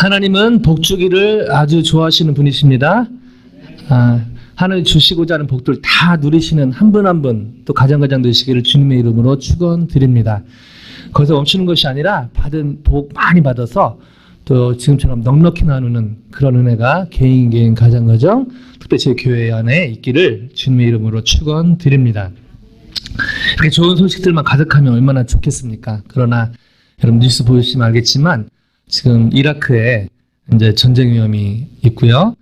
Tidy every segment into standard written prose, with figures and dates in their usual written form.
하나님은 복 주기를 아주 좋아하시는 분이십니다. 하나님 주시고자 하는 복들 다 누리시는 한 분 한 분 또 가정가정 되시기를 주님의 이름으로 축원드립니다. 거기서 멈추는 것이 아니라 받은 복 많이 받아서 또 지금처럼 넉넉히 나누는 그런 은혜가 개인 가정가정 특별히 제 교회 안에 있기를 주님의 이름으로 축원드립니다. 이렇게 좋은 소식들만 가득하면 얼마나 좋겠습니까? 그러나 여러분 뉴스 보시면 알겠지만 지금 이라크에 이제 전쟁 위험이 있고요.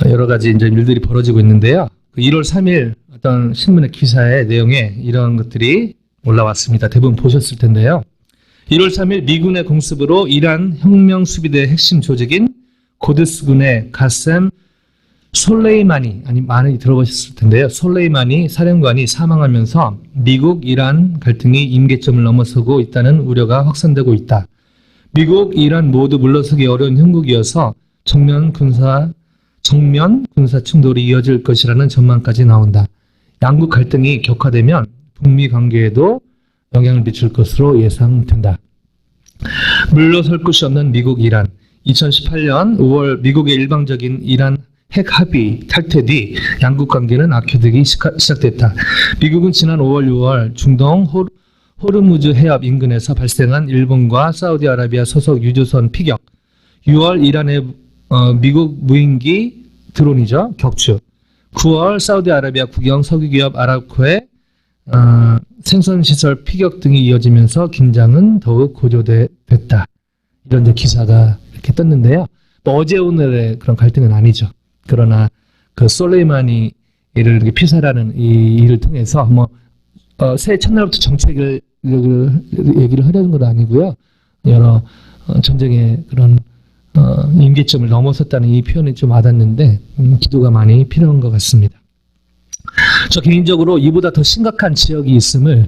여러 가지 이제 일들이 벌어지고 있는데요. 1월 3일 어떤 신문의 기사의 내용에 이런 것들이 올라왔습니다. 대부분 보셨을 텐데요. 1월 3일 미군의 공습으로 이란 혁명수비대 핵심 조직인 고드스군의 가셈 솔레이마니, 많이 들어보셨을 텐데요. 솔레이마니 사령관이 사망하면서 미국, 이란 갈등이 임계점을 넘어서고 있다는 우려가 확산되고 있다. 미국, 이란 모두 물러서기 어려운 형국이어서 정면 군사 충돌이 이어질 것이라는 전망까지 나온다. 양국 갈등이 격화되면 북미 관계에도 영향을 미칠 것으로 예상된다. 물러설 곳이 없는 미국, 이란. 2018년 5월 미국의 일방적인 이란 핵 합의 탈퇴 뒤 양국 관계는 악화되기 시작됐다. 미국은 지난 5월, 6월 중동 호르무즈 해협 인근에서 발생한 일본과 사우디아라비아 소속 유조선 피격, 6월 이란의 미국 무인기 드론이죠. 격추, 9월 사우디아라비아 국영 석유기업 아람코의 생선시설 피격 등이 이어지면서 긴장은 더욱 고조됐다. 이런 이제 기사가 이렇게 떴는데요. 어제 오늘의 그런 갈등은 아니죠. 그러나 그 솔레이마니를 이렇게 피살하는 이 일을 통해서 새해 첫날부터 정책을 얘기를 하려는 건 아니고요. 여러 전쟁의 그런 임계점을 넘어섰다는 이 표현이 좀 와닿는데 기도가 많이 필요한 것 같습니다. 저 개인적으로 이보다 더 심각한 지역이 있음을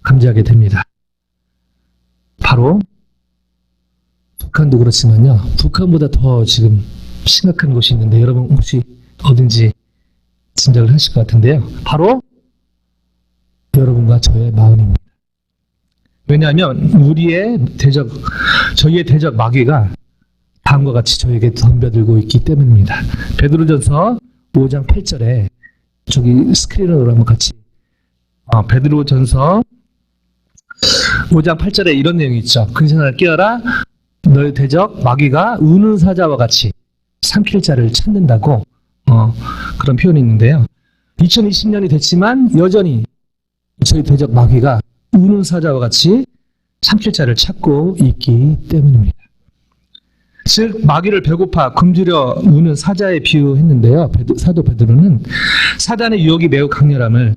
감지하게 됩니다. 바로 북한도 그렇지만요. 북한보다 더 지금 심각한 곳이 있는데 여러분 혹시 어딘지 짐작을 하실 것 같은데요. 바로 여러분과 저의 마음입니다. 왜냐하면 저희의 대적 마귀가 다음과 같이 저에게 덤벼들고 있기 때문입니다. 베드로전서 5장 8절에 저기 스크린으로 한번 같이 베드로전서 5장 8절에 이런 내용이 있죠. 근신하라 깨어라 너의 대적 마귀가 우는 사자와 같이 삼킬 자를 찾는다고 그런 표현이 있는데요. 2020년이 됐지만 여전히 저희 대적 마귀가 우는 사자와 같이 삼킬 자를 찾고 있기 때문입니다. 즉 마귀를 배고파 굶주려 우는 사자에 비유했는데요. 사도 베드로는 사단의 유혹이 매우 강렬함을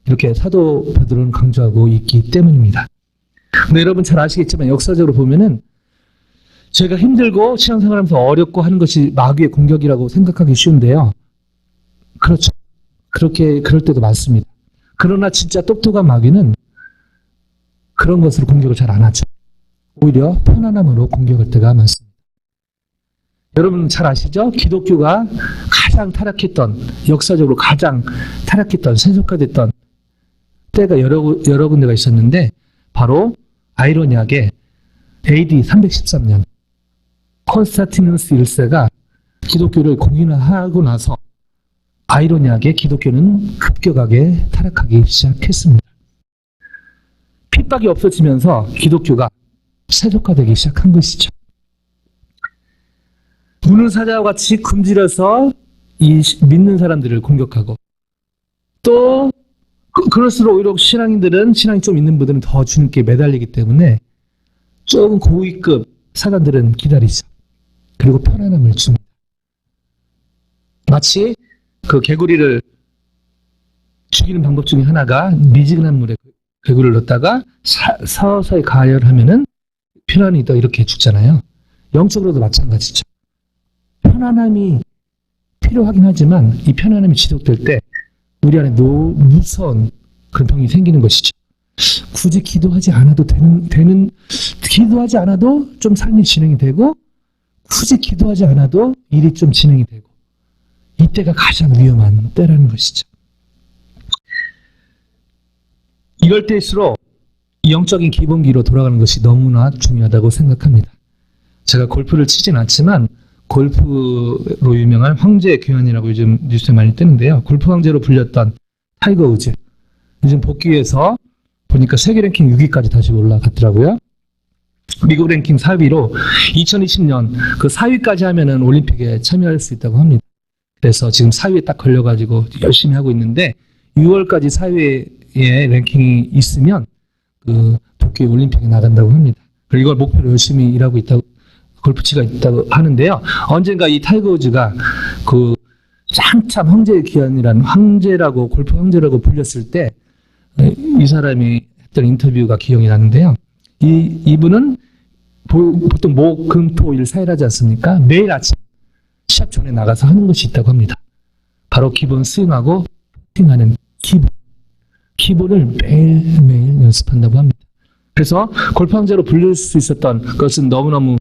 이렇게 사도 베드로는 강조하고 있기 때문입니다. 근데 여러분 잘 아시겠지만 역사적으로 보면은 저희가 힘들고 신앙생활하면서 어렵고 하는 것이 마귀의 공격이라고 생각하기 쉬운데요. 그렇죠. 그럴 때도 많습니다. 그러나 진짜 똑똑한 마귀는 그런 것으로 공격을 잘 안 하죠. 오히려 편안함으로 공격할 때가 많습니다. 여러분 잘 아시죠? 기독교가 가장 타락했던, 역사적으로 가장 타락했던, 세속화됐던 때가 여러 군데가 있었는데 바로 아이러니하게 AD 313년 콘스탄티누스 1세가 기독교를 공인하고 나서 아이러니하게 기독교는 급격하게 타락하기 시작했습니다. 핍박이 없어지면서 기독교가 세속화되기 시작한 것이죠. 우는 사자와 같이 굶주려서 이 믿는 사람들을 공격하고 또 그럴수록 오히려 신앙이 좀 있는 분들은 더 주님께 매달리기 때문에 조금 고위급 사관들은 기다리죠. 그리고 편안함을 줍니다. 마치 그 개구리를 죽이는 방법 중에 하나가 미지근한 물에 개구리를 넣었다가 서서히 가열하면은 편안히 더 이렇게 죽잖아요. 영적으로도 마찬가지죠. 편안함이 필요하긴 하지만 이 편안함이 지속될 때 우리 안에 무서운 그런 병이 생기는 것이죠. 굳이 기도하지 않아도 기도하지 않아도 좀 삶이 진행이 되고 굳이 기도하지 않아도 일이 좀 진행이 되고 이때가 가장 위험한 때라는 것이죠. 이럴 때일수록 영적인 기본기로 돌아가는 것이 너무나 중요하다고 생각합니다. 제가 골프를 치진 않지만 골프로 유명한 황제 규현이라고 요즘 뉴스에 많이 뜨는데요. 골프 황제로 불렸던 타이거 우즈. 요즘 복귀해서 보니까 세계 랭킹 6위까지 다시 올라갔더라고요. 미국 랭킹 4위로 2020년 그 4위까지 하면은 올림픽에 참여할 수 있다고 합니다. 그래서 지금 4위에 딱 걸려가지고 열심히 하고 있는데 6월까지 4위에 랭킹이 있으면 그 도쿄 올림픽에 나간다고 합니다. 그리고 이걸 목표로 열심히 일하고 있다고 골프치가 있다고 하는데요. 언젠가 이 타이거 우즈가 그 한참 황제의 기한이라는 황제라고 골프 황제라고 불렸을 때 이 사람이 했던 인터뷰가 기억이 나는데요. 이분은 보통 목, 금, 토, 일 4일 하지 않습니까? 매일 아침 시합 전에 나가서 하는 것이 있다고 합니다. 바로 기본 스윙하고 퍼팅하는 기본을 매일매일 연습한다고 합니다. 그래서 골프 황제로 불릴 수 있었던 것은 너무너무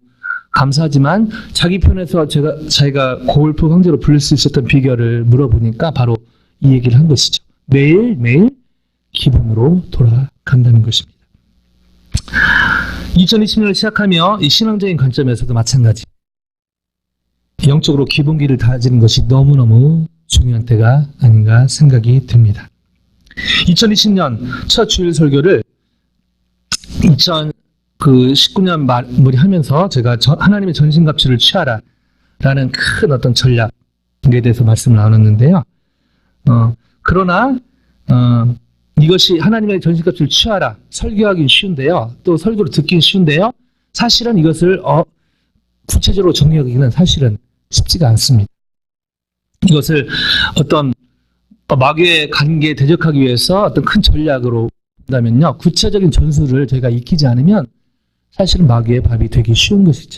감사하지만 자기 편에서 자기가 골프 황제로 불릴 수 있었던 비결을 물어보니까 바로 이 얘기를 한 것이죠. 매일매일 기본으로 돌아간다는 것입니다. 2020년을 시작하며 이 신앙적인 관점에서도 마찬가지. 영적으로 기본기를 다지는 것이 너무너무 중요한 때가 아닌가 생각이 듭니다. 2020년 첫 주일 설교를 2019년 마무리하면서 제가 하나님의 전신갑주를 취하라 라는 큰 어떤 전략에 대해서 말씀을 나눴는데요. 그러나 이것이 하나님의 전신갑주를 취하라 설교하기 쉬운데요. 또 설교를 듣긴 쉬운데요. 사실은 이것을 구체적으로 정리하기는 사실은 쉽지가 않습니다. 이것을 어떤 마귀의 관계에 대적하기 위해서 어떤 큰 전략으로 본다면요. 구체적인 전술을 저희가 익히지 않으면 사실은 마귀의 밥이 되기 쉬운 것이죠.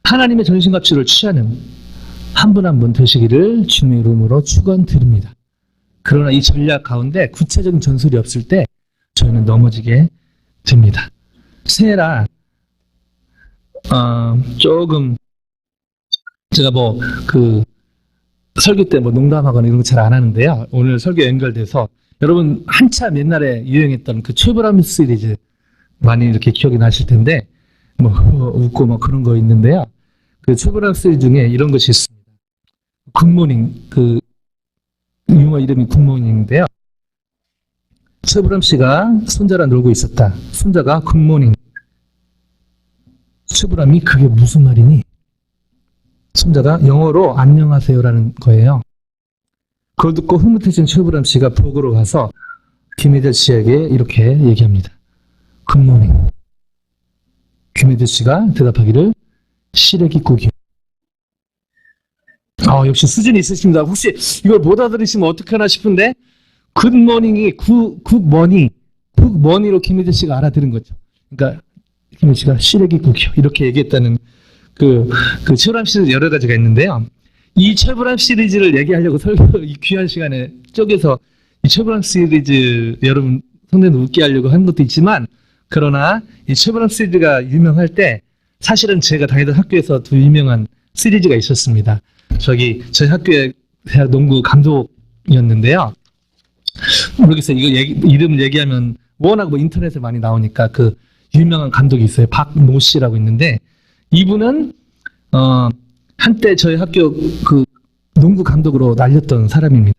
하나님의 전신갑주를 취하는 한 분 한 분 되시기를 주님의 이름으로 축원드립니다. 그러나 이 전략 가운데 구체적인 전술이 없을 때 저희는 넘어지게 됩니다. 새해라 조금 제가 설교 때 농담하거나 이런 거 잘 안 하는데요. 오늘 설교 연결돼서 여러분 한참 옛날에 유행했던 그 최불암 시리즈 많이 이렇게 기억이 나실 텐데 웃고 그런 거 있는데요. 그 최불암 시리즈 중에 이런 것이 있습니다. 굿모닝 유머 이름이 굿모닝인데요. 최불암 씨가 손자랑 놀고 있었다. 손자가 굿모닝. 최불암이 그게 무슨 말이니? 손자가 영어로 안녕하세요라는 거예요. 그걸 듣고 흐뭇해진 최불암 씨가 부엌으로 가서 김혜재 씨에게 이렇게 얘기합니다. 굿모닝. 김혜재 씨가 대답하기를 시래기국이요. 역시 수준이 있으십니다. 혹시 이걸 못 알아들으시면 어떡하나 싶은데 굿모닝이 굿머니로 김혜재 씨가 알아들은 거죠. 그러니까 김혜재 씨가 시래기국이요. 이렇게 얘기했다는 그 최불암 시리즈 여러 가지가 있는데요. 이 최불암 시리즈를 얘기하려고 이 귀한 시간에 쪼개서 이 최불암 시리즈 여러분 성대도 웃게 하려고 한 것도 있지만 그러나 이 최불암 시리즈가 유명할 때 사실은 제가 다니던 학교에서 두 유명한 시리즈가 있었습니다. 저희 학교의 대학 농구 감독이었는데요. 모르겠어요. 이름을 얘기하면 워낙 인터넷에 많이 나오니까 그 유명한 감독이 있어요. 박모 씨라고 있는데 이분은 한때 저희 학교 그 농구 감독으로 날렸던 사람입니다.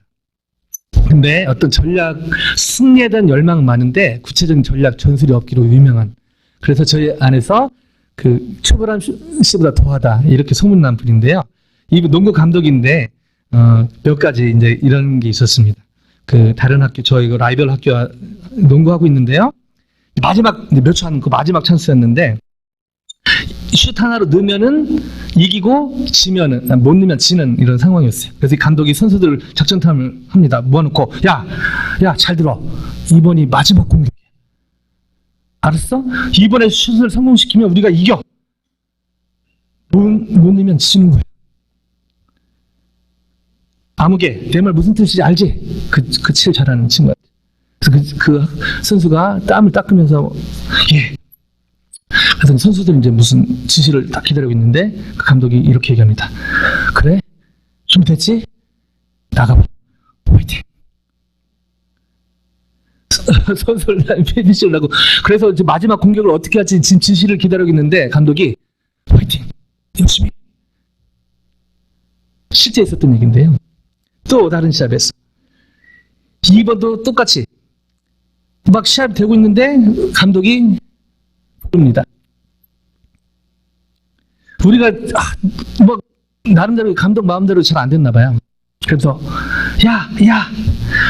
근데 어떤 승리에 대한 열망은 많은데 구체적인 전략 전술이 없기로 유명한. 그래서 저희 안에서 그 최불암 씨보다 더하다 이렇게 소문난 분인데요. 이분 농구 감독인데 몇 가지 이제 이런 게 있었습니다. 그 다른 학교 저희 라이벌 학교 농구하고 있는데요. 마지막 몇 초 하는 그 마지막 찬스였는데 슛 하나로 넣으면은 이기고 못 넣으면 지는 이런 상황이었어요. 그래서 이 감독이 선수들 작전탐을 합니다. 모아놓고 야 잘 들어. 이번이 마지막 공격이야. 알았어? 이번에 슛을 성공시키면 우리가 이겨. 못 넣으면 지는 거야. 아무개 내 말 무슨 뜻인지 알지? 그 칠 잘하는 친구야. 그래서 그 선수가 땀을 닦으면서 예. 그래서 선수들 이제 무슨 지시를 딱 기다리고 있는데 그 감독이 이렇게 얘기합니다. 그래? 준비됐지? 나가봐. 화이팅. 선수를 빼주시려고. 그래서 이제 마지막 공격을 어떻게 할지 지금 지시를 기다리고 있는데 감독이 화이팅! 열심히! 실제 있었던 얘기인데요. 또 다른 시합에서 2번도 똑같이 막 시합이 되고 있는데 감독이 부릅니다. 우리가 뭐 나름대로 감독 마음대로 잘 안 됐나 봐요. 그래서 야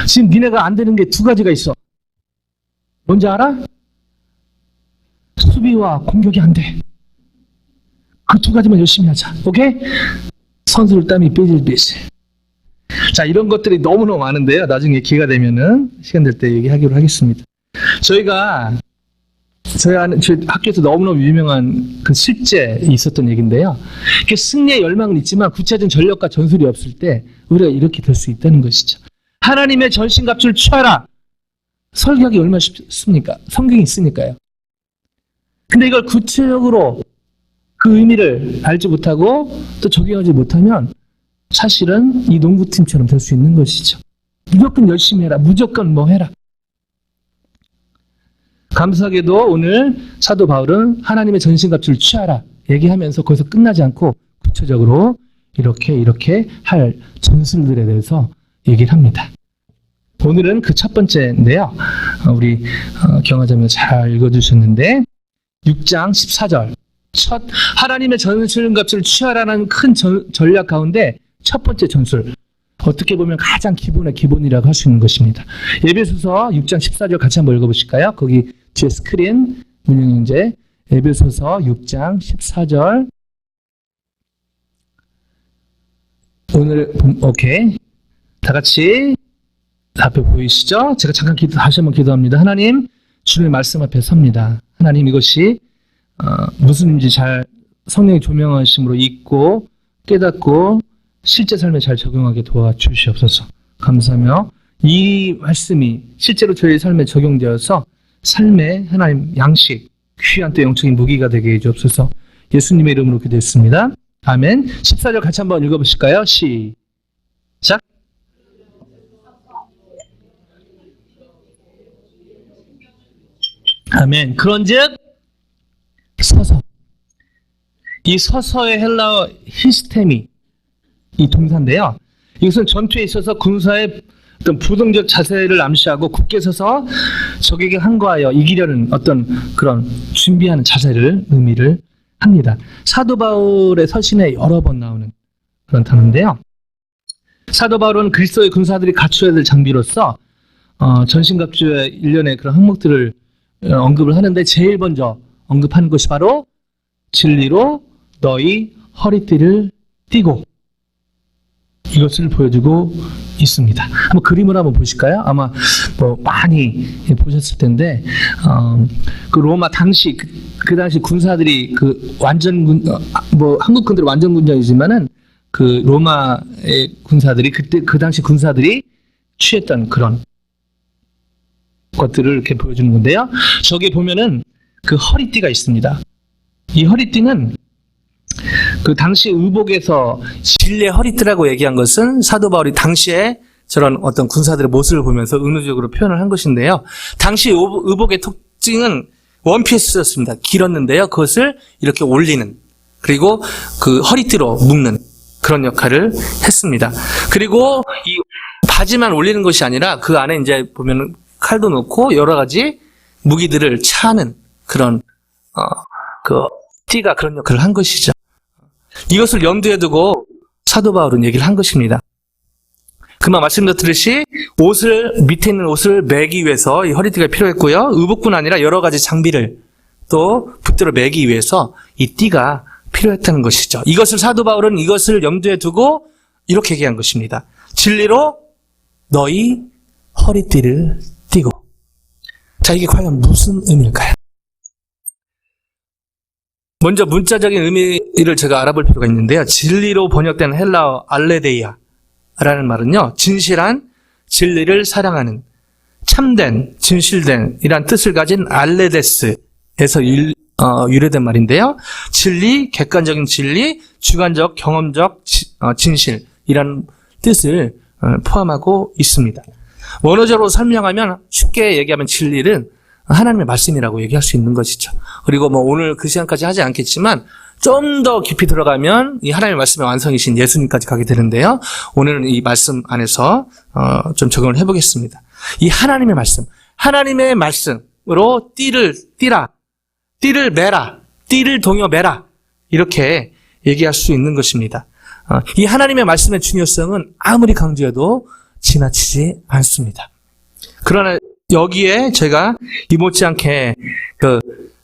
지금 니네가 안 되는 게 두 가지가 있어. 뭔지 알아? 수비와 공격이 안 돼. 그 두 가지만 열심히 하자. 오케이? 선수를 땀이 삐질삐질. 자, 이런 것들이 너무너무 많은데요. 나중에 기회가 되면은 시간 될 때 얘기하기로 하겠습니다. 저희가 저희 학교에서 너무너무 유명한 그 실제 있었던 얘기인데요. 이렇게 승리의 열망은 있지만 구체적인 전력과 전술이 없을 때 우리가 이렇게 될 수 있다는 것이죠. 하나님의 전신갑주를 취하라. 설교하기 얼마나 쉽습니까? 성경이 있으니까요. 근데 이걸 구체적으로 그 의미를 알지 못하고 또 적용하지 못하면 사실은 이 농구팀처럼 될 수 있는 것이죠. 무조건 열심히 해라. 무조건 뭐 해라. 감사하게도 오늘 사도 바울은 하나님의 전신갑주를 취하라 얘기하면서 거기서 끝나지 않고 구체적으로 이렇게 할 전술들에 대해서 얘기를 합니다. 오늘은 그 첫 번째인데요. 우리 경화자매 잘 읽어주셨는데 6장 14절 첫 하나님의 전신갑주를 취하라는 큰 전략 가운데 첫 번째 전술, 어떻게 보면 가장 기본의 기본이라고 할 수 있는 것입니다. 에베소서 6장 14절 같이 한번 읽어보실까요? 거기 뒤에 스크린 문영영제 에베소서 6장 14절 오늘 오케이 다 같이 앞에 보이시죠? 제가 잠깐 다시 한번 기도합니다. 하나님, 주님의 말씀 앞에 섭니다. 하나님, 이것이 무슨 의미인지 잘 성령의 조명하심으로 읽고 깨닫고 실제 삶에 잘 적용하게 도와주시옵소서. 감사하며 이 말씀이 실제로 저희 삶에 적용되어서 삶의 하나님 양식, 귀한 또 영적인 무기가 되게 해주옵소서. 예수님의 이름으로 기도했습니다. 아멘. 14절 같이 한번 읽어보실까요? 시작. 아멘. 그런즉 서서. 이 서서의 헬라어 히스테미 이 동사인데요. 이것은 전투에 있어서 군사의 어떤 부동적 자세를 암시하고 굳게 서서 적에게 항거하여 이기려는 어떤 그런 준비하는 자세를 의미를 합니다. 사도 바울의 서신에 여러 번 나오는 그런 단어인데요. 사도 바울은 그리스도의 군사들이 갖추어야 될 장비로서 전신갑주의 일련의 그런 항목들을 언급을 하는데 제일 먼저 언급하는 것이 바로 진리로 너희 허리띠를 띠고 이것을 보여주고 있습니다. 한번 그림을 한번 보실까요? 아마 뭐 많이 보셨을 텐데 그 로마 당시 그 당시 군사들이 그 완전 뭐 한국 군대는 완전 군장이지만은 그 로마의 군사들이 그때 그 당시 군사들이 취했던 그런 것들을 이렇게 보여주는 건데요. 저기 보면은 그 허리띠가 있습니다. 이 허리띠는 그 당시 의복에서 진리의 허리띠라고 얘기한 것은 사도 바울이 당시에 저런 어떤 군사들의 모습을 보면서 은유적으로 표현을 한 것인데요. 당시 의복의 특징은 원피스였습니다. 길었는데요. 그것을 이렇게 올리는, 그리고 그 허리띠로 묶는 그런 역할을 했습니다. 그리고 이 바지만 올리는 것이 아니라 그 안에 이제 보면은 칼도 넣고 여러 가지 무기들을 차는 그런 그 띠가 그런 역할을 한 것이죠. 이것을 염두에 두고 사도 바울은 얘기를 한 것입니다. 그만 말씀드렸듯이 옷을 밑에 있는 옷을 매기 위해서 이 허리띠가 필요했고요. 의복뿐 아니라 여러 가지 장비를 또 붙들어 매기 위해서 이 띠가 필요했다는 것이죠. 이것을 사도 바울은 이것을 염두에 두고 이렇게 얘기한 것입니다. 진리로 너희 허리띠를 띠고. 자, 이게 과연 무슨 의미일까요? 먼저 문자적인 의미를 제가 알아볼 필요가 있는데요. 진리로 번역된 헬라어 알레데이아라는 말은요, 진실한, 진리를 사랑하는, 참된, 진실된 이란 뜻을 가진 알레데스에서 유래된 말인데요. 진리, 객관적인 진리, 주관적, 경험적 진실 이란 뜻을 포함하고 있습니다. 원어적으로 설명하면 쉽게 얘기하면 진리는 하나님의 말씀이라고 얘기할 수 있는 것이죠. 그리고 뭐 오늘 그 시간까지 하지 않겠지만 좀 더 깊이 들어가면 이 하나님의 말씀의 완성이신 예수님까지 가게 되는데요. 오늘은 이 말씀 안에서 좀 적용을 해보겠습니다. 이 하나님의 말씀, 하나님의 말씀으로 띠를 매라, 띠를 동여 매라 이렇게 얘기할 수 있는 것입니다. 이 하나님의 말씀의 중요성은 아무리 강조해도 지나치지 않습니다. 그러나 여기에 제가 이 못지않게 그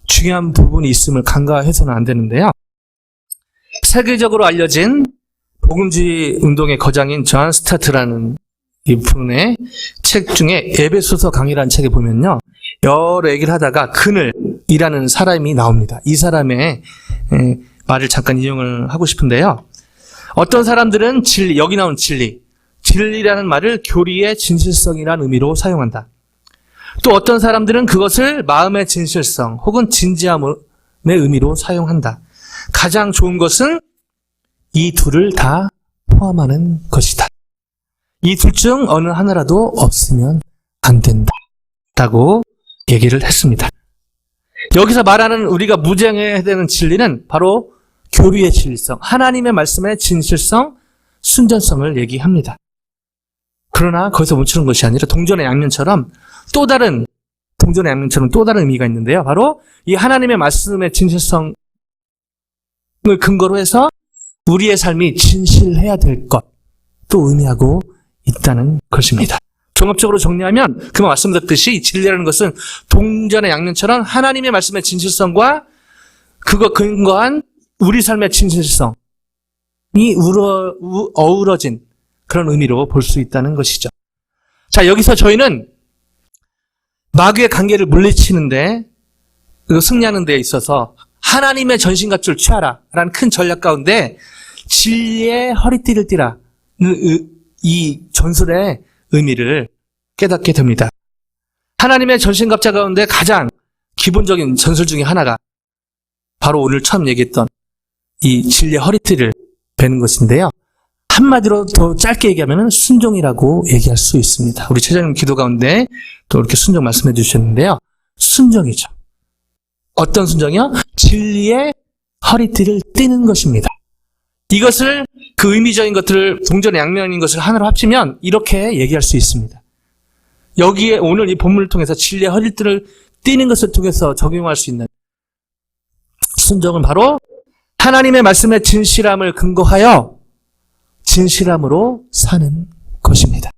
중요한 부분이 있음을 간과해서는 안 되는데요. 세계적으로 알려진 복음주의 운동의 거장인 존 스타트라는 이분의 책 중에 에베소서 강의라는 책에 보면요. 여러 얘기를 하다가 그늘이라는 사람이 나옵니다. 이 사람의 말을 잠깐 인용을 하고 싶은데요. 어떤 사람들은 진리, 여기 나온 진리라는 말을 교리의 진실성이라는 의미로 사용한다. 또 어떤 사람들은 그것을 마음의 진실성 혹은 진지함의 의미로 사용한다. 가장 좋은 것은 이 둘을 다 포함하는 것이다. 이 둘 중 어느 하나라도 없으면 안 된다라고 얘기를 했습니다. 여기서 말하는 우리가 무장해야 되는 진리는 바로 교리의 진리성, 하나님의 말씀의 진실성, 순전성을 얘기합니다. 그러나 거기서 멈추는 것이 아니라 동전의 양면처럼 또 다른 의미가 있는데요. 바로 이 하나님의 말씀의 진실성을 근거로 해서 우리의 삶이 진실해야 될 것도 의미하고 있다는 것입니다. 종합적으로 정리하면 그만 말씀드렸듯이 이 진리라는 것은 동전의 양면처럼 하나님의 말씀의 진실성과 그거 근거한 우리 삶의 진실성이 어우러진 그런 의미로 볼 수 있다는 것이죠. 자, 여기서 저희는 마귀의 관계를 물리치는데 승리하는 데 있어서 하나님의 전신갑주를 취하라 라는 큰 전략 가운데 진리의 허리띠를 띠라 이 전술의 의미를 깨닫게 됩니다. 하나님의 전신갑자 가운데 가장 기본적인 전술 중에 하나가 바로 오늘 처음 얘기했던 이 진리의 허리띠를 베는 것인데요. 한마디로 더 짧게 얘기하면 순종이라고 얘기할 수 있습니다. 우리 최장님 기도 가운데 또 이렇게 순종 말씀해 주셨는데요. 순종이죠. 어떤 순종이요? 진리의 허리띠를 띠는 것입니다. 이것을 그 의미적인 것들을 동전의 양면인 것을 하나로 합치면 이렇게 얘기할 수 있습니다. 여기에 오늘 이 본문을 통해서 진리의 허리띠를 띠는 것을 통해서 적용할 수 있는 순종은 바로 하나님의 말씀의 진실함을 근거하여 진실함으로 사는 것입니다.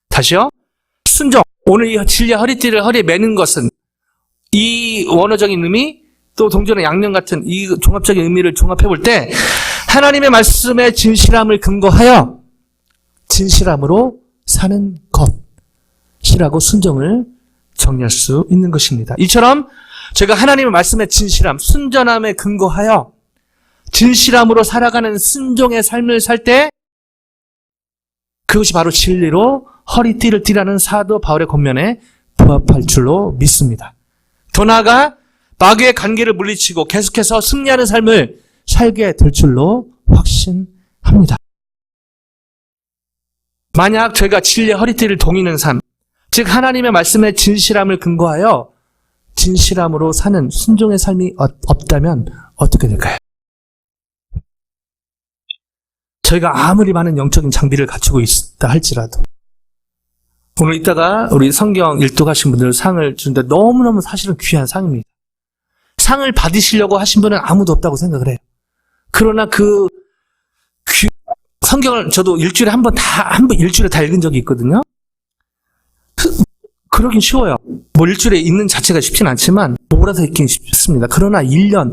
다시요. 순종. 오늘 이 진리의 허리띠를 허리에 매는 것은 이 원어적인 의미 또 동전의 양면 같은 이 종합적인 의미를 종합해 볼 때 하나님의 말씀의 진실함을 근거하여 진실함으로 사는 것이라고 순종을 정리할 수 있는 것입니다. 이처럼 제가 하나님의 말씀의 진실함, 순전함에 근거하여 진실함으로 살아가는 순종의 삶을 살 때 그것이 바로 진리로 허리띠를 띠라는 사도 바울의 권면에 부합할 줄로 믿습니다. 더 나아가 마귀의 관계를 물리치고 계속해서 승리하는 삶을 살게 될 줄로 확신합니다. 만약 저희가 진리의 허리띠를 동이는 삶, 즉 하나님의 말씀의 진실함을 근거하여 진실함으로 사는 순종의 삶이 없다면 어떻게 될까요? 저희가 아무리 많은 영적인 장비를 갖추고 있다 할지라도 오늘 이따가 우리 성경 일독하신 분들 상을 주는데 너무너무 사실은 귀한 상입니다. 상을 받으시려고 하신 분은 아무도 없다고 생각을 해요. 그러나 성경을 저도 일주일에 다 읽은 적이 있거든요. 그러긴 쉬워요. 뭐 일주일에 읽는 자체가 쉽진 않지만 몰아서 읽긴 쉽습니다. 그러나 1년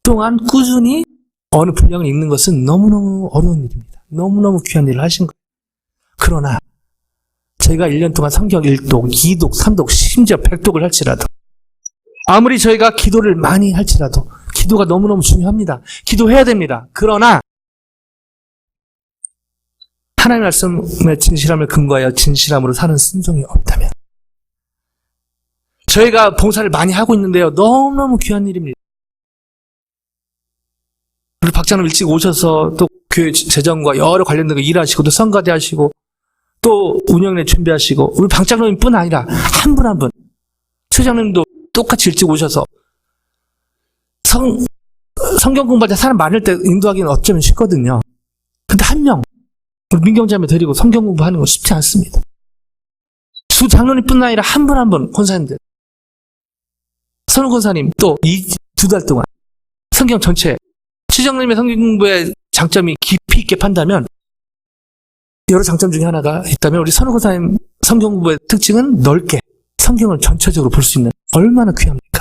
동안 꾸준히 어느 분량을 읽는 것은 너무너무 어려운 일입니다. 너무너무 귀한 일을 하신 거예요. 그러나 저희가 1년 동안 성경 1독, 2독, 3독, 심지어 100독을 할지라도 아무리 저희가 기도를 많이 할지라도 기도가 너무너무 중요합니다. 기도해야 됩니다. 그러나 하나님의 말씀의 진실함을 근거하여 진실함으로 사는 순종이 없다면 저희가 봉사를 많이 하고 있는데요. 너무너무 귀한 일입니다. 우리 박장님 일찍 오셔서 또 교회 재정과 여러 관련된 거 일하시고 또 성가대 하시고 또 운영에 준비하시고 우리 방장로님뿐 아니라 한 분 한 분 처장님도 똑같이 일찍 오셔서 성경 공부할 때 사람 많을 때 인도하기는 어쩌면 쉽거든요. 근데 한 명 우리 민경자매 데리고 성경 공부하는 거 쉽지 않습니다. 두 장로님뿐 아니라 한 분 한 분 권사님들 선우 권사님 또 두 달 동안 성경 전체 처장님의 성경 공부의 장점이 깊이 있게 판다면 여러 장점 중에 하나가 있다면 우리 선우 권사님 성경 공부의 특징은 넓게 성경을 전체적으로 볼 수 있는 얼마나 귀합니까?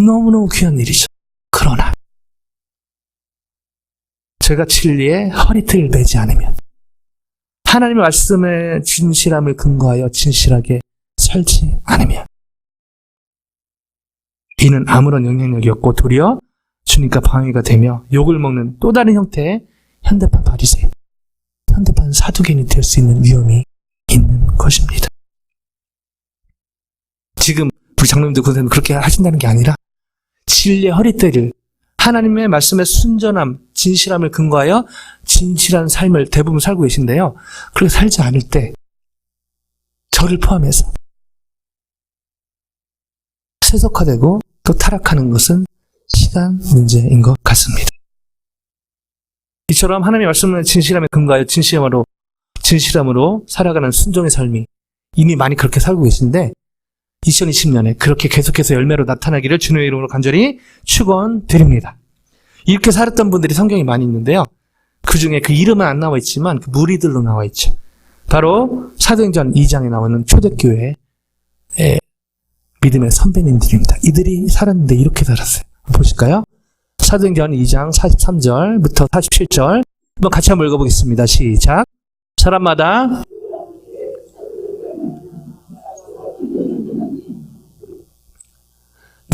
너무너무 귀한 일이죠. 그러나 제가 진리에 허리띠를 매지 않으면 하나님의 말씀의 진실함을 근거하여 진실하게 살지 않으면 이는 아무런 영향력이 없고 도리어 주님과 방해가 되며 욕을 먹는 또 다른 형태의 현대판 바리새인, 현대판 사두개인이 될 수 있는 위험이 있는 것입니다. 지금 우리 장로님들 권사님 그렇게 하신다는 게 아니라 진리의 허리띠를 하나님의 말씀의 순전함, 진실함을 근거하여 진실한 삶을 대부분 살고 계신데요. 그렇게 살지 않을 때 저를 포함해서 세속화되고 또 타락하는 것은 시간 문제인 것 같습니다. 이처럼 하나님의 말씀의 진실함에 근거하여 진실함으로 살아가는 순종의 삶이 이미 많이 그렇게 살고 계신데 2020년에 그렇게 계속해서 열매로 나타나기를 주님의 이름으로 간절히 축원드립니다. 이렇게 살았던 분들이 성경에 많이 있는데요. 그 중에 그 이름은 안 나와 있지만 그 무리들로 나와 있죠. 바로 사도행전 2장에 나오는 초대교회의 믿음의 선배님들입니다. 이들이 살았는데 이렇게 살았어요. 보실까요? 사도행전 2장 43절부터 47절 한번 같이 한번 읽어보겠습니다. 시작. 사람마다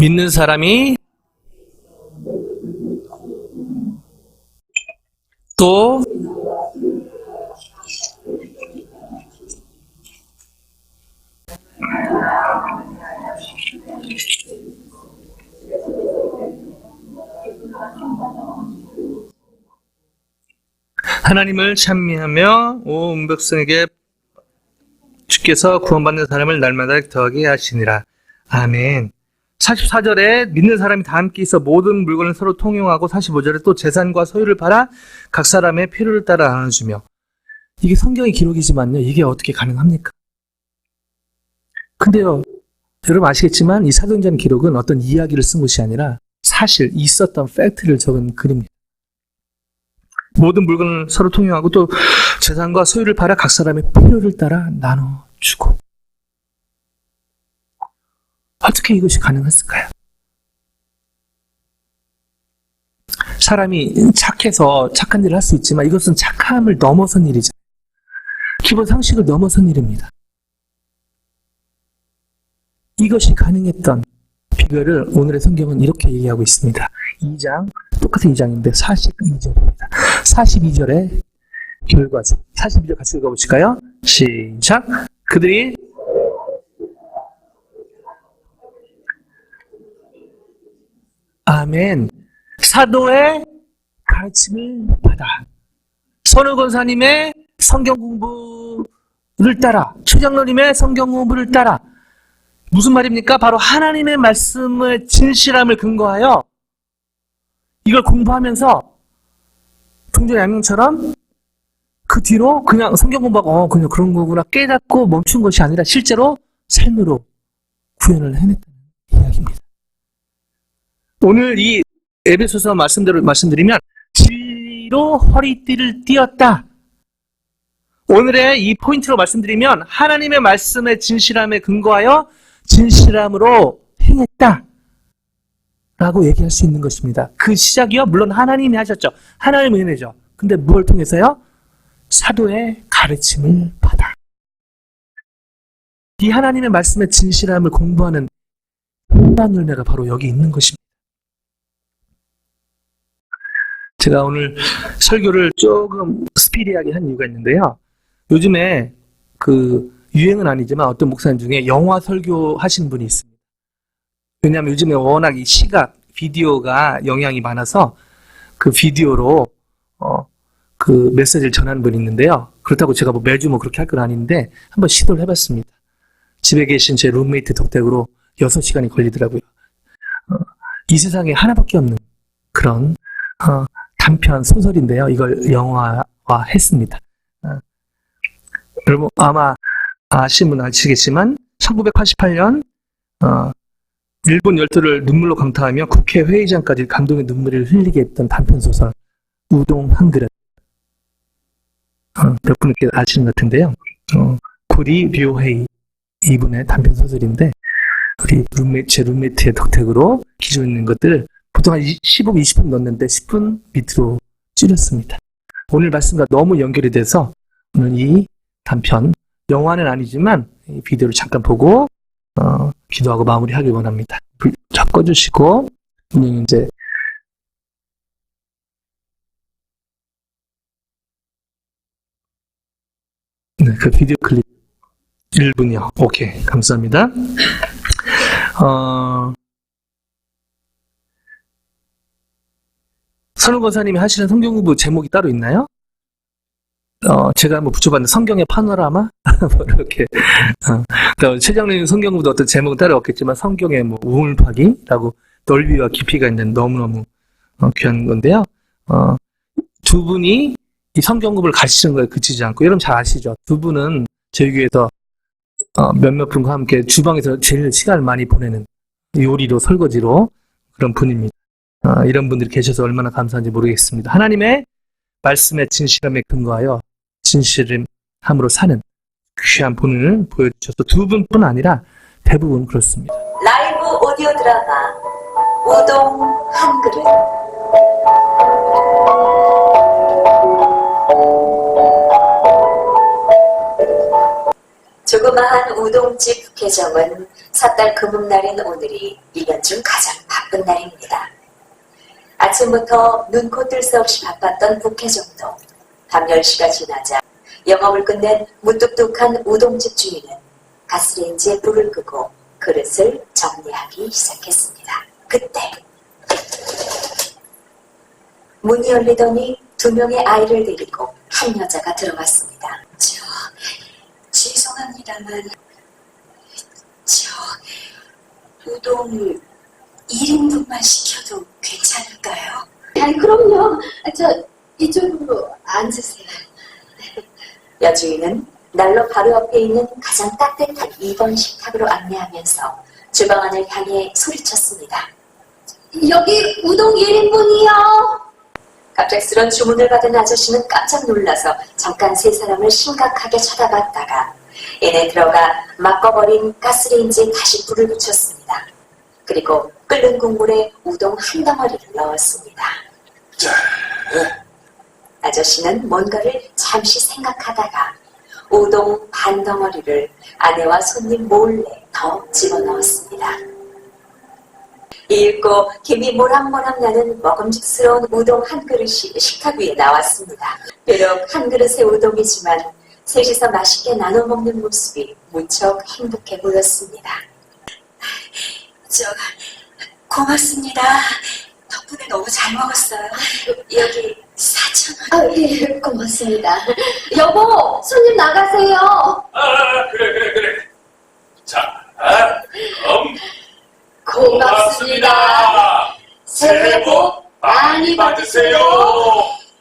믿는 사람이 또 하나님을 찬미하며 온 백성에게 주께서 구원받는 사람을 날마다 더하게 하시니라. 아멘. 44절에 믿는 사람이 다 함께 있어 모든 물건을 서로 통용하고 45절에 또 재산과 소유를 팔아 각 사람의 필요를 따라 나눠주며. 이게 성경의 기록이지만요. 이게 어떻게 가능합니까? 근데요. 여러분 아시겠지만 이 사도행전 기록은 어떤 이야기를 쓴 것이 아니라 사실 있었던 팩트를 적은 글입니다. 모든 물건을 서로 통용하고 또 재산과 소유를 팔아 각 사람의 필요를 따라 나눠주고. 어떻게 이것이 가능했을까요? 사람이 착해서 착한 일을 할 수 있지만 이것은 착함을 넘어선 일이죠. 기본 상식을 넘어선 일입니다. 이것이 가능했던 비결을 오늘의 성경은 이렇게 얘기하고 있습니다. 2장, 똑같은 2장인데 42절입니다. 42절의 결과죠. 42절 같이 읽어보실까요? 시작. 그들이 아멘. 사도의 가르침을 받아 선우 권사님의 성경 공부를 따라 최장로님의 성경 공부를 따라 무슨 말입니까? 바로 하나님의 말씀의 진실함을 근거하여 이걸 공부하면서 종종 양명처럼 그 뒤로 그냥 성경 공부하고 그냥 그런 거구나 깨닫고 멈춘 것이 아니라 실제로 삶으로 구현을 해냈다는 이야기입니다. 오늘 이 에베소서 말씀대로 말씀드리면 진리로 허리띠를 띄었다. 오늘의 이 포인트로 말씀드리면 하나님의 말씀의 진실함에 근거하여 진실함으로 행했다 라고 얘기할 수 있는 것입니다. 그 시작이요 물론 하나님이 하셨죠. 하나님의 은혜죠. 근데 무엇을 통해서요? 사도의 가르침을 받아 이 하나님의 말씀의 진실함을 공부하는 훌륭한 열매가 바로 여기 있는 것입니다. 제가 오늘 설교를 조금 스피디하게 한 이유가 있는데요. 요즘에 그 유행은 아니지만 어떤 목사님 중에 영화 설교 하시는 분이 있습니다. 왜냐하면 요즘에 워낙 이 시각, 비디오가 영향이 많아서 그 비디오로 그 메시지를 전하는 분이 있는데요. 그렇다고 제가 뭐 매주 뭐 그렇게 할 건 아닌데 한번 시도를 해봤습니다. 집에 계신 제 룸메이트 덕택으로 6시간이 걸리더라고요. 이 세상에 하나밖에 없는 그런 단편 소설인데요. 이걸 영화화했습니다. 여러분 아마 아시는 분 아시겠지만 1988년 일본 열도를 눈물로 감탄하며 국회 회의장까지 감동의 눈물을 흘리게 했던 단편소설 우동 한 그릇. 몇 분께 아시는 것 같은데요. 구리 류헤이 이분의 단편소설인데 우리 제 룸메이트의 덕택으로 기존에 있는 것들 보통 한 15분, 20분 넣었는데 10분 밑으로 줄였습니다. 오늘 말씀과 너무 연결이 돼서 오늘 이 단편, 영화는 아니지만 이 비디오를 잠깐 보고 기도하고 마무리하길 원합니다. 불 쫙 꺼주시고 이제 네, 그 비디오 클립 1분이요. 오케이, 감사합니다. 선우 권사님이 하시는 성경 공부 제목이 따로 있나요? 제가 한번 붙여봤는데 성경의 파노라마? 뭐 이렇게. 최장님 성경 공부도 어떤 제목은 따로 없겠지만 성경의 뭐 우물파기라고 넓이와 깊이가 있는 너무너무 귀한 건데요. 두 분이 이 성경 공부를 가르치는 거에 그치지 않고, 여러분 잘 아시죠? 두 분은 저희 교회에서 몇몇 분과 함께 주방에서 제일 시간을 많이 보내는 요리로 설거지로 그런 분입니다. 이런 분들이 계셔서 얼마나 감사한지 모르겠습니다. 하나님의 말씀의 진실함에 근거하여 진실함으로 사는 귀한 분을 보여주셔서 두 분뿐 아니라 대부분 그렇습니다. 라이브 오디오 드라마 우동 한 그릇. 조그마한 우동집 개정은 섣달 금음날인 오늘이 1년 중 가장 바쁜 날입니다. 아침부터 눈코 뜰 새 없이 바빴던 북회정도 밤 10시가 지나자 영업을 끝낸 무뚝뚝한 우동집 주인은 가스레인지에 불을 끄고 그릇을 정리하기 시작했습니다. 그때 문이 열리더니 2명의 아이를 데리고 한 여자가 들어왔습니다. 죄송합니다만 우동 1인분만 시켜도 괜찮을까요? 아니, 그럼요. 이쪽으로 앉으세요. 여주인은 난로 바로 옆에 있는 가장 따뜻한 2번 식탁으로 안내하면서 주방 안을 향해 소리쳤습니다. 여기 우동 1인분이요. 갑작스런 주문을 받은 아저씨는 깜짝 놀라서 잠깐 세 사람을 심각하게 쳐다봤다가 이내 들어가 막궈버린 가스레인지에 다시 불을 붙였습니다. 그리고 끓는 국물에 우동 한 덩어리를 넣었습니다. 아저씨는 뭔가를 잠시 생각하다가 우동 반 덩어리를 아내와 손님 몰래 더 집어넣었습니다. 이윽고 김이 모락모락 나는 먹음직스러운 우동 한 그릇이 식탁 위에 나왔습니다. 비록 한 그릇의 우동이지만 셋이서 맛있게 나눠 먹는 모습이 무척 행복해 보였습니다. 고맙습니다. 덕분에 너무 잘 먹었어요. 여기 4,000원. 예, 고맙습니다. 여보, 손님 나가세요. 그래. 자, 고맙습니다. 새해 복 많이 받으세요.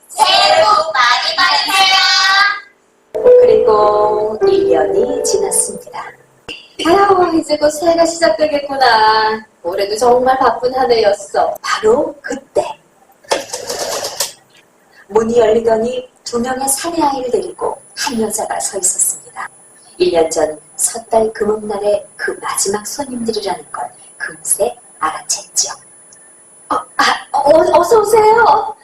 새해 복 많이 받으세요. 그리고 1년이 지났습니다. 아유, 이제 곧 새해가 시작되겠구나. 올해도 정말 바쁜 한 해였어. 바로 그때 문이 열리더니 2명의 사내 아이를 데리고 한 여자가 서 있었습니다. 1년 전 섣달 금음날의 그 마지막 손님들이라는 걸 금세 알아챘죠. 어서 오세요.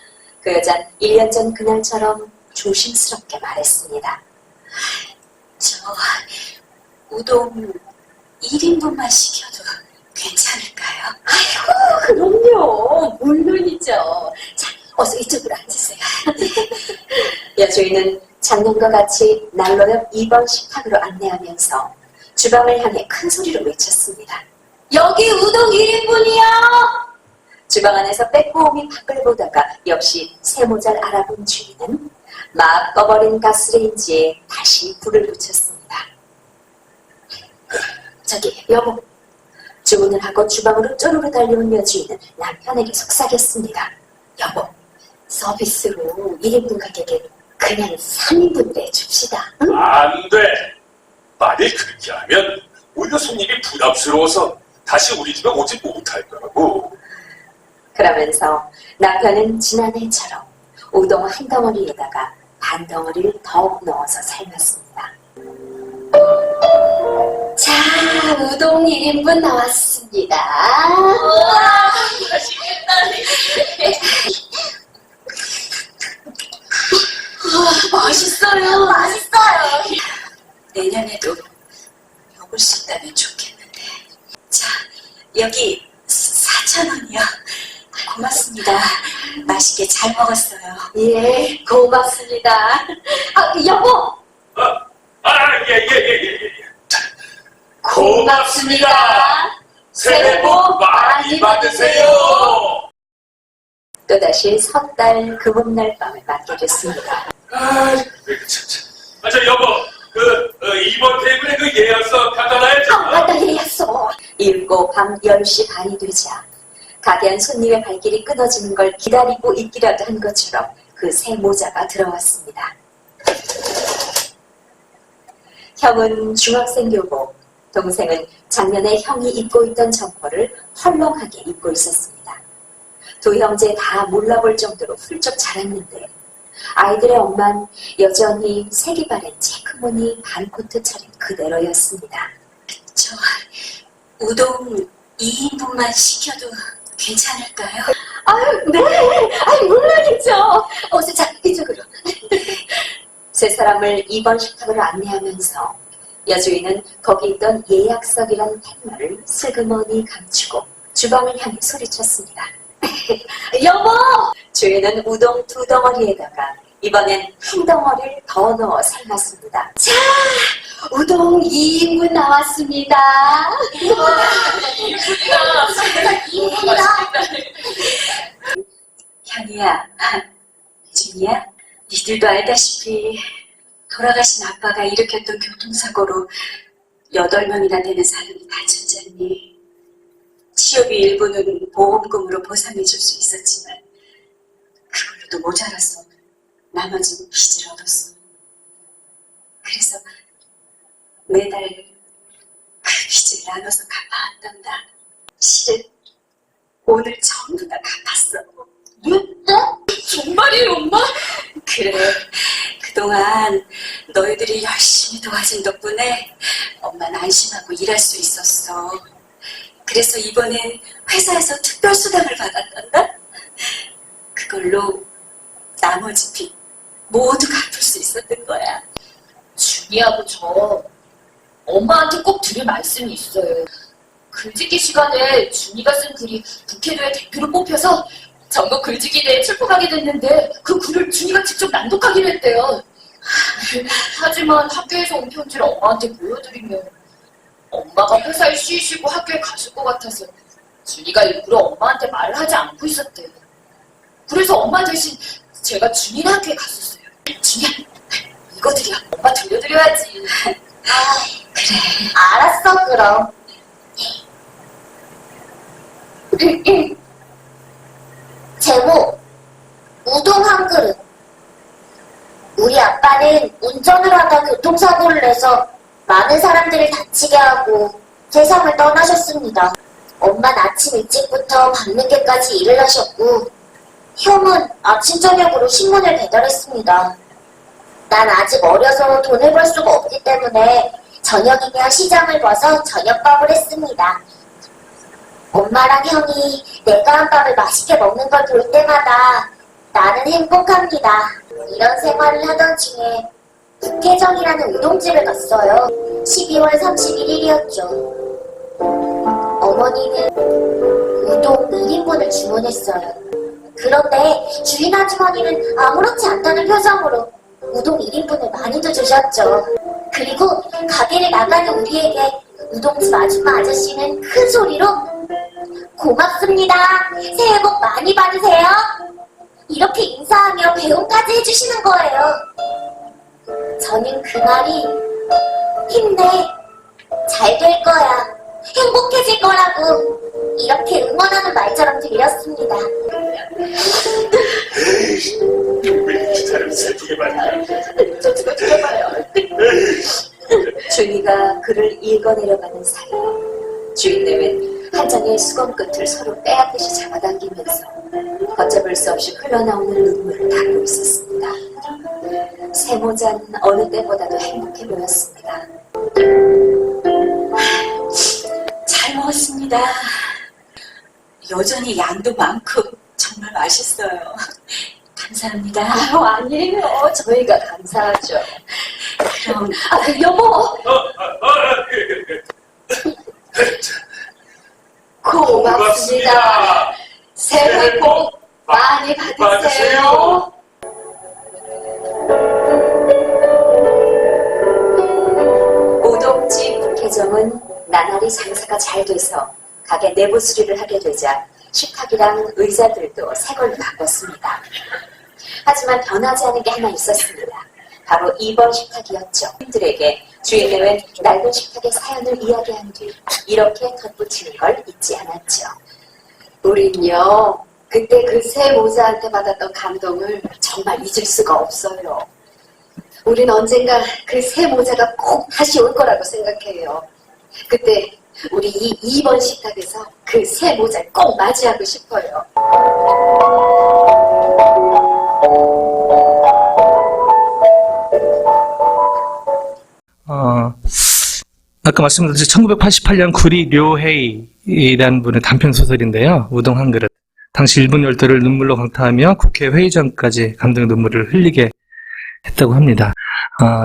그 여잔 1년 전 그날처럼 조심스럽게 말했습니다. 우동 1인분만 시켜도 괜찮을까요? 아이고, 그럼요. 물론이죠. 자, 어서 이쪽으로 앉으세요. 여주인은 작년과 같이 난로 옆 2번 식탁으로 안내하면서 주방을 향해 큰 소리로 외쳤습니다. 여기 우동 1인분이요. 주방 안에서 빼꼼히 밖을 보다가 역시 세모잘 알아본 주인은 막 꺼버린 가스레인지에 다시 불을 붙였습니다. 저기, 여보. 주문을 하고 주방으로 쪼르르 달려온 여주인은 남편에게 속삭였습니다. 여보, 서비스로 1인분 가격에 그냥 3인분 내줍시다. 응? 안 돼. 만일 그렇게 하면 오히려 손님이 부담스러워서 다시 우리 집에 오지 못할 거라고. 그러면서 남편은 지난해처럼 우동 한 덩어리에다가 반 덩어리를 더 넣어서 삶았습니다. 자, 우동 1인분 나왔습니다. 우와, 맛있겠다. 맛있어요. 맛있어요. 내년에도 먹을 수 있다면 좋겠는데. 자, 여기 4,000원이요. 고맙습니다. 맛있게 잘 먹었어요. 예, 고맙습니다. 아, 여보! 예. 자, 고맙습니다. 새해 복 많이 받으세요. 또다시 석 달 금음날 밤을 맞게 됐습니다. 저 여보, 이번 테이블에 그 예약서 갖다 놔야지. 맞다, 예약서. 이윽고 밤 10시 반이 되자 가게한 손님의 발길이 끊어지는 걸 기다리고 있기라도 한 것처럼 그 새 모자가 들어왔습니다. 형은 중학생 교복, 동생은 작년에 형이 입고 있던 점퍼를 헐렁하게 입고 있었습니다. 두 형제 다 몰라볼 정도로 훌쩍 자랐는데 아이들의 엄만 여전히 색이 바랜 체크무늬 반코트 차림 그대로였습니다. 저 우동 2인분만 시켜도 괜찮을까요? 아유, 네. 아유, 물론이죠. 어서 자, 이쪽으로. 세 사람을 입원 식탁으로 안내하면서 여주인은 거기 있던 예약석이란 팻말을 슬그머니 감추고 주방을 향해 소리쳤습니다. 여보! 주인은 우동 2덩어리에다가 이번엔 한 덩어리를 더 넣어 삶았습니다. 자, 우동 2인분 나왔습니다. 2인분이다. 현이야, 준이야, 니들도 알다시피 돌아가신 아빠가 일으켰던 교통사고로 8명이나 되는 사람이 다쳤잖니. 치료비 일부는 보험금으로 보상해줄 수 있었지만 그걸로도 모자라서 나머지는 빚을 얻었어. 그래서 매달 그 빚을 나눠서 갚아왔단다. 실은 오늘 전부 다 갚았어. 정말이에요, 엄마? 그래, 그동안 너희들이 열심히 도와준 덕분에 엄마는 안심하고 일할 수 있었어. 그래서 이번엔 회사에서 특별수당을 받았단다. 그걸로 나머지 빚 모두 갚을 수 있었던 거야. 준이하고 저 엄마한테 꼭 드릴 말씀이 있어요. 글짓기 시간에 준이가 쓴 글이 북해도의 대표로 뽑혀서 전국 글짓기 대회에 출품하게 됐는데 그 글을 준이가 직접 낭독하기로 했대요. 하지만 학교에서 온 편지를 엄마한테 보여드리면 엄마가 회사에 쉬시고 학교에 가실 것 같아서 준이가 일부러 엄마한테 말을 하지 않고 있었대요. 그래서 엄마 대신 제가 준이네 학교에 갔었어요. 준이야, 이거 드려. 엄마 들려드려야지. 그래. 알았어, 그럼. 제목, 우동 한 그릇. 우리 아빠는 운전을 하다 교통사고를 내서 많은 사람들을 다치게 하고 세상을 떠나셨습니다. 엄마는 아침 일찍부터 밤늦게까지 일을 하셨고 형은 아침 저녁으로 신문을 배달했습니다. 난 아직 어려서 돈을 벌 수가 없기 때문에 저녁이면 시장을 봐서 저녁밥을 했습니다. 엄마랑 형이 내가 한 밥을 맛있게 먹는 걸 볼 때마다 나는 행복합니다. 이런 생활을 하던 중에 북해정이라는 우동집을 갔어요. 12월 31일이었죠. 어머니는 우동 1인분을 주문했어요. 그런데 주인 아주머니는 아무렇지 않다는 표정으로 우동 1인분을 많이도 주셨죠. 그리고 가게를 나가는 우리에게 우동집 아줌마 아저씨는 큰 소리로 고맙습니다. 새해 복 많이 받으세요. 이렇게 인사하며 배웅까지 해주시는 거예요. 저는 그 말이 힘내, 잘 될 거야, 행복해질 거라고 이렇게 응원하는 말처럼 들렸습니다. 왜 기타를 슬프게 만나? 좀 들어봐요. 준이가 글을 읽어내려가는 사이 주인님은 한 장의 수건 끝을 서로 빼앗듯이 잡아당기면서 걷잡을 수 없이 흘러나오는 눈물을 닦고 있었습니다. 세모잔 어느 때보다도 행복해 보였습니다. 잘 먹었습니다. 여전히 양도 많고 정말 맛있어요. 감사합니다. 아니에요. 저희가 감사하죠. 그럼 여보! 고맙습니다. 새해 복 많이 받으세요. 우동집 북혜정은 나날이 장사가 잘 돼서 가게 내부 수리를 하게 되자 식탁이랑 의자들도 새 걸로 바꿨습니다. 하지만 변하지 않은 게 하나 있었습니다. 바로 2번 식탁이었죠. 들에게 주인님은 낡은 식탁의 사연을 이야기한 뒤 이렇게 덧붙이는 걸 잊지 않았죠. 우린요, 그때 그 새 모자한테 받았던 감동을 정말 잊을 수가 없어요. 우린 언젠가 그 새 모자가 꼭 다시 올 거라고 생각해요. 그때 우리 이 2번 식탁에서 그 새 모자를 꼭 맞이하고 싶어요. 아까 말씀드렸듯이 1988년 구리 료헤이라는 분의 단편 소설인데요. 우동 한 그릇. 당시 일본 열도를 눈물로 강타하며 국회 회의장까지 감동의 눈물을 흘리게 했다고 합니다.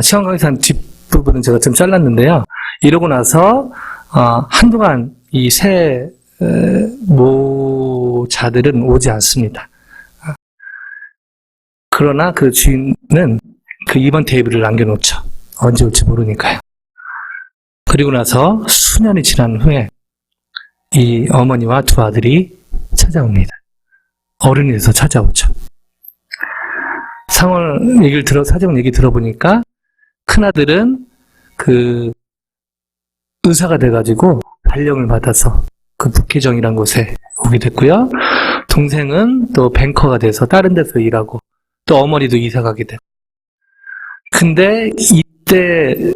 시간 강의사 뒷부분은 제가 좀 잘랐는데요. 이러고 나서 한동안 이 새 모자들은 오지 않습니다. 그러나 그 주인은 그 2번 테이블을 남겨놓죠. 언제 올지 모르니까요. 그리고 나서 수년이 지난 후에 이 어머니와 두 아들이 찾아옵니다. 어른이 돼서 찾아오죠. 사정 얘기 들어보니까 큰아들은 그 의사가 돼가지고 발령을 받아서 그 북혜정이란 곳에 오게 됐고요. 동생은 또 뱅커가 돼서 다른 데서 일하고 또 어머니도 이사 가게 됐고. 근데 이때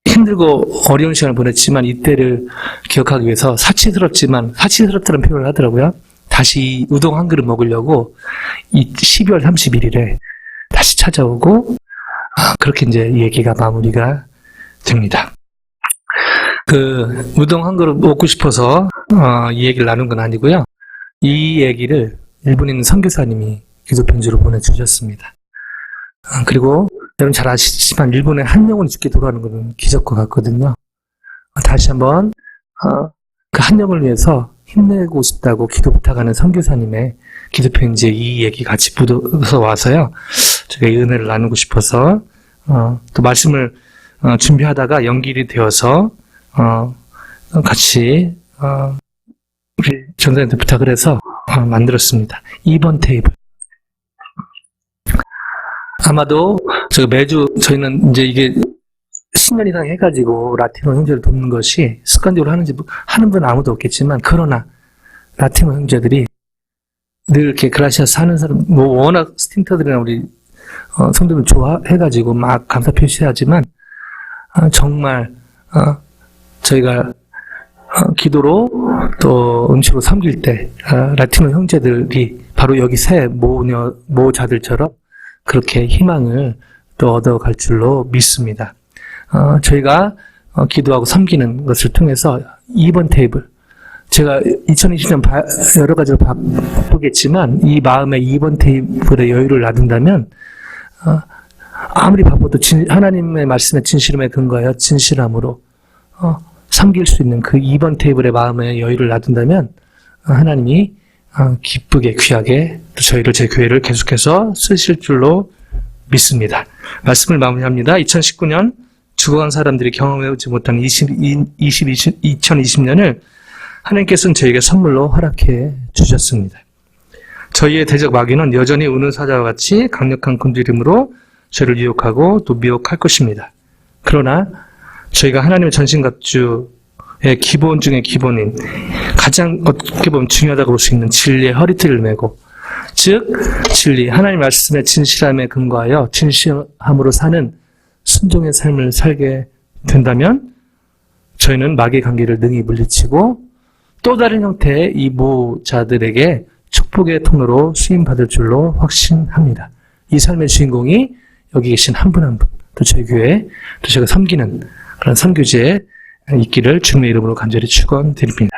힘들고 어려운 시간을 보냈지만 이때를 기억하기 위해서 사치스럽다는 표현을 하더라고요. 다시 우동 한 그릇 먹으려고 이 12월 31일에 다시 찾아오고 그렇게 이제 얘기가 마무리가 됩니다. 그 우동 한 그릇 먹고 싶어서 이 얘기를 나눈 건 아니고요. 이 얘기를 일본인 선교사님이 기도 편지로 보내주셨습니다. 그리고 여러분 잘 아시지만 일본에 한 영혼이 죽게 돌아가는 것은 기적과 같거든요. 다시 한번 그 한 영혼을 위해서 힘내고 싶다고 기도 부탁하는 선교사님의 기도 편지에 이 얘기 같이 묻어서 와서요. 제가 이 은혜를 나누고 싶어서 또 말씀을 준비하다가 연결이 되어서 같이 우리 전사님한테 부탁을 해서 만들었습니다. 2번 테이블. 아마도 제가 매주 저희는 이제 이게 10년 이상 해가지고 라틴어 형제를 돕는 것이 습관적으로 하는 분은 아무도 없겠지만, 그러나 라틴어 형제들이 늘 이렇게 그라시아 사는 사람, 워낙 스팅터들이나 우리 성도들 좋아해가지고 막 감사 표시하지만 정말 저희가 기도로 또 음식으로 섬길 때 라틴어 형제들이 바로 여기 새 모자들처럼 그렇게 희망을 또 얻어갈 줄로 믿습니다. 저희가 기도하고 섬기는 것을 통해서 2번 테이블, 제가 2020년 여러 가지로 바쁘겠지만 이 마음에 2번 테이블의 여유를 놔둔다면 아무리 바빠도 하나님의 말씀의 진실함에 근거하여 진실함으로 섬길 수 있는 그 2번 테이블의 마음의 여유를 놔둔다면 하나님이 기쁘게 귀하게 또 저희를, 제 교회를 계속해서 쓰실 줄로 믿습니다. 말씀을 마무리합니다. 2019년 죽어간 사람들이 경험해오지 못한 2020년을 하나님께서는 저에게 선물로 허락해 주셨습니다. 저희의 대적 마귀는 여전히 우는 사자와 같이 강력한 곤두림으로 저희를 유혹하고 또 미혹할 것입니다. 그러나 저희가 하나님의 전신갑주의 기본 중에 기본인 가장 어떻게 보면 중요하다고 볼 수 있는 진리의 허리띠를 메고, 즉 진리, 하나님 말씀의 진실함에 근거하여 진실함으로 사는 순종의 삶을 살게 된다면 저희는 마귀의 관계를 능히 물리치고 또 다른 형태의 이 모자들에게 축복의 통로로 쓰임받을 줄로 확신합니다. 이 삶의 주인공이 여기 계신 한 분 한 분, 또 저희 교회, 또 제가 섬기는 그런 선교지에 있기를 주님의 이름으로 간절히 축원드립니다.